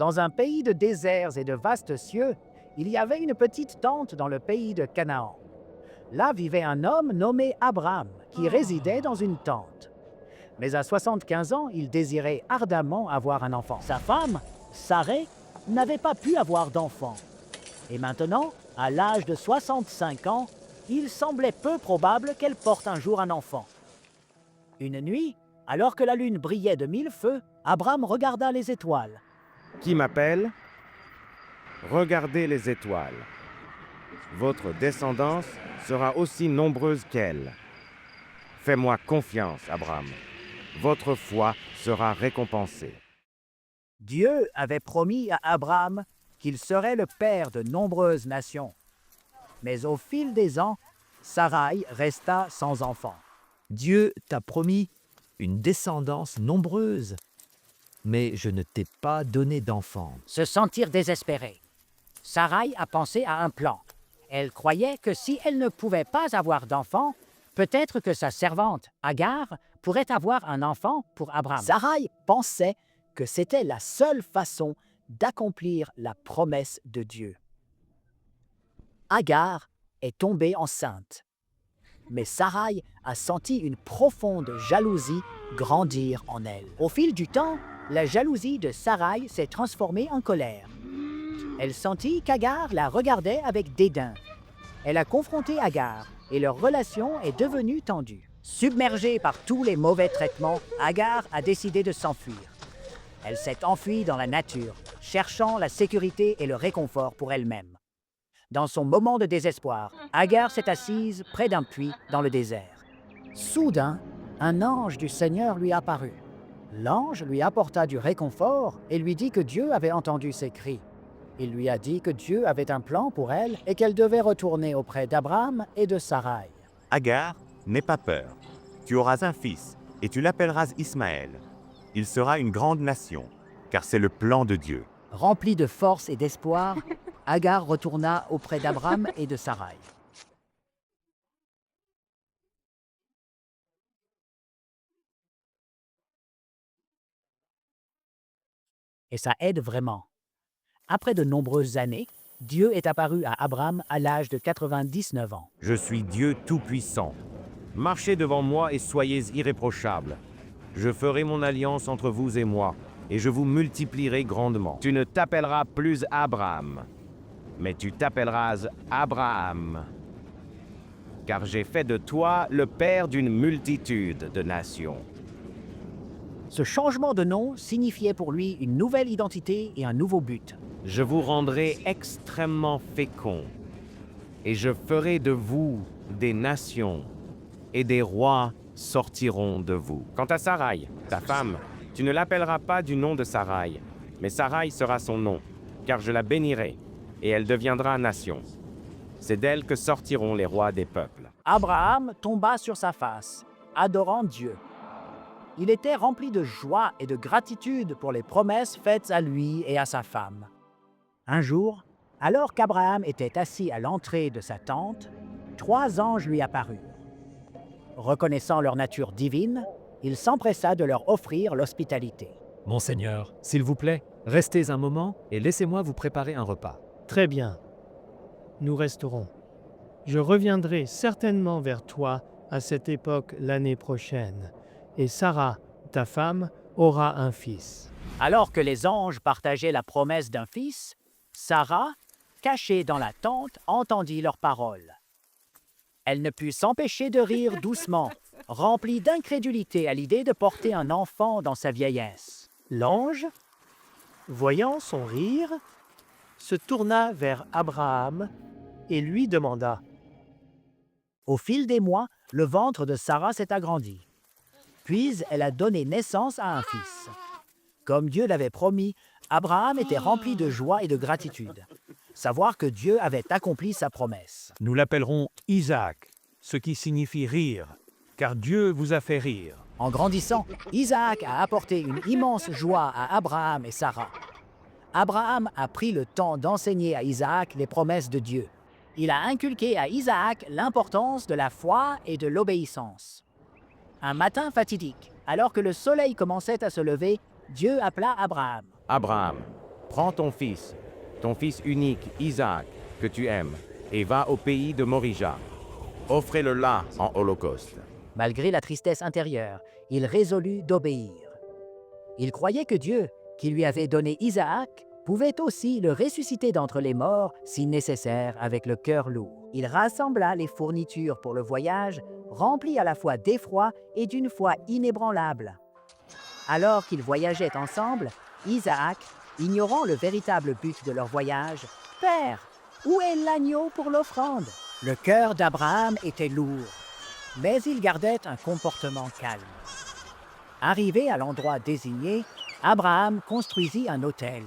Dans un pays de déserts et de vastes cieux, il y avait une petite tente dans le pays de Canaan. Là vivait un homme nommé Abraham, qui résidait dans une tente. Mais à 75 ans, il désirait ardemment avoir un enfant. Sa femme, Sarah, n'avait pas pu avoir d'enfant. Et maintenant, à l'âge de 65 ans, il semblait peu probable qu'elle porte un jour un enfant. Une nuit, alors que la lune brillait de mille feux, Abraham regarda les étoiles. Qui m'appelle? Regardez les étoiles. Votre descendance sera aussi nombreuse qu'elle. Fais-moi confiance, Abraham. Votre foi sera récompensée. Dieu avait promis à Abraham qu'il serait le père de nombreuses nations. Mais au fil des ans, Sarai resta sans enfant. Dieu t'a promis une descendance nombreuse, mais je ne t'ai pas donné d'enfant. Se sentir désespérée. Sarai a pensé à un plan. Elle croyait que si elle ne pouvait pas avoir d'enfant, peut-être que sa servante, Agar, pourrait avoir un enfant pour Abraham. Sarai pensait que c'était la seule façon d'accomplir la promesse de Dieu. Agar est tombée enceinte. Mais Sarai a senti une profonde jalousie grandir en elle. Au fil du temps, la jalousie de Sarai s'est transformée en colère. Elle sentit qu'Agar la regardait avec dédain. Elle a confronté Agar et leur relation est devenue tendue. Submergée par tous les mauvais traitements, Agar a décidé de s'enfuir. Elle s'est enfuie dans la nature, cherchant la sécurité et le réconfort pour elle-même. Dans son moment de désespoir, Agar s'est assise près d'un puits dans le désert. Soudain, un ange du Seigneur lui apparut. L'ange lui apporta du réconfort et lui dit que Dieu avait entendu ses cris. Il lui a dit que Dieu avait un plan pour elle et qu'elle devait retourner auprès d'Abraham et de Sarai. Agar, n'aie pas peur. Tu auras un fils, et tu l'appelleras Ismaël. Il sera une grande nation, car c'est le plan de Dieu. Remplie de force et d'espoir, Agar retourna auprès d'Abraham et de Sarai. Et ça aide vraiment. Après de nombreuses années, Dieu est apparu à Abraham à l'âge de 99 ans. Je suis Dieu Tout-Puissant. Marchez devant moi et soyez irréprochables. Je ferai mon alliance entre vous et moi, et je vous multiplierai grandement. Tu ne t'appelleras plus Abraham, mais tu t'appelleras Abraham, car j'ai fait de toi le père d'une multitude de nations. Ce changement de nom signifiait pour lui une nouvelle identité et un nouveau but. Je vous rendrai extrêmement féconds, et je ferai de vous des nations, et des rois sortiront de vous. Quant à Sarai, ta femme, tu ne l'appelleras pas du nom de Sarai, mais Sarai sera son nom, car je la bénirai, et elle deviendra nation. C'est d'elle que sortiront les rois des peuples. Abraham tomba sur sa face, adorant Dieu. Il était rempli de joie et de gratitude pour les promesses faites à lui et à sa femme. Un jour, alors qu'Abraham était assis à l'entrée de sa tente, 3 anges lui apparurent. Reconnaissant leur nature divine, il s'empressa de leur offrir l'hospitalité. Monseigneur, s'il vous plaît, restez un moment et laissez-moi vous préparer un repas. Très bien. Nous resterons. Je reviendrai certainement vers toi à cette époque l'année prochaine, et Sarah, ta femme, aura un fils. Alors que les anges partageaient la promesse d'un fils, Sarah, cachée dans la tente, entendit leurs paroles. Elle ne put s'empêcher de rire doucement, remplie d'incrédulité à l'idée de porter un enfant dans sa vieillesse. L'ange, voyant son rire, se tourna vers Abraham et lui demanda: Au fil des mois, le ventre de Sarah s'est agrandi. Puis elle a donné naissance à un fils. Comme Dieu l'avait promis, Abraham était rempli de joie et de gratitude. Savoir que Dieu avait accompli sa promesse. Nous l'appellerons Isaac, ce qui signifie rire, car Dieu vous a fait rire. En grandissant, Isaac a apporté une immense joie à Abraham et Sarah. Abraham a pris le temps d'enseigner à Isaac les promesses de Dieu. Il a inculqué à Isaac l'importance de la foi et de l'obéissance. Un matin fatidique, alors que le soleil commençait à se lever, Dieu appela Abraham. Abraham, Prends ton fils unique, Isaac, que tu aimes, et va au pays de Morija. Offrez-le là en holocauste. Malgré la tristesse intérieure, il résolut d'obéir. Il croyait que Dieu, qui lui avait donné Isaac, pouvait aussi le ressusciter d'entre les morts si nécessaire avec le cœur lourd. Il rassembla les fournitures pour le voyage, rempli à la fois d'effroi et d'une foi inébranlable. Alors qu'ils voyageaient ensemble, Isaac, ignorant le véritable but de leur voyage, « Père, où est l'agneau pour l'offrande » Le cœur d'Abraham était lourd, mais il gardait un comportement calme. Arrivé à l'endroit désigné, Abraham construisit un autel,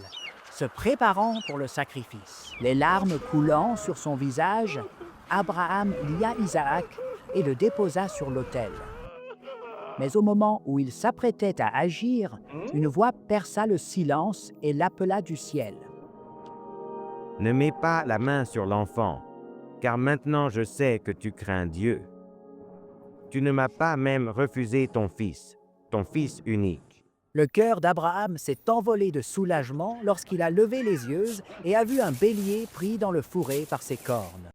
se préparant pour le sacrifice. Les larmes coulant sur son visage, Abraham lia Isaac et le déposa sur l'autel. Mais au moment où il s'apprêtait à agir, une voix perça le silence et l'appela du ciel. Ne mets pas la main sur l'enfant, car maintenant je sais que tu crains Dieu. Tu ne m'as pas même refusé ton fils unique. Le cœur d'Abraham s'est envolé de soulagement lorsqu'il a levé les yeux et a vu un bélier pris dans le fourré par ses cornes.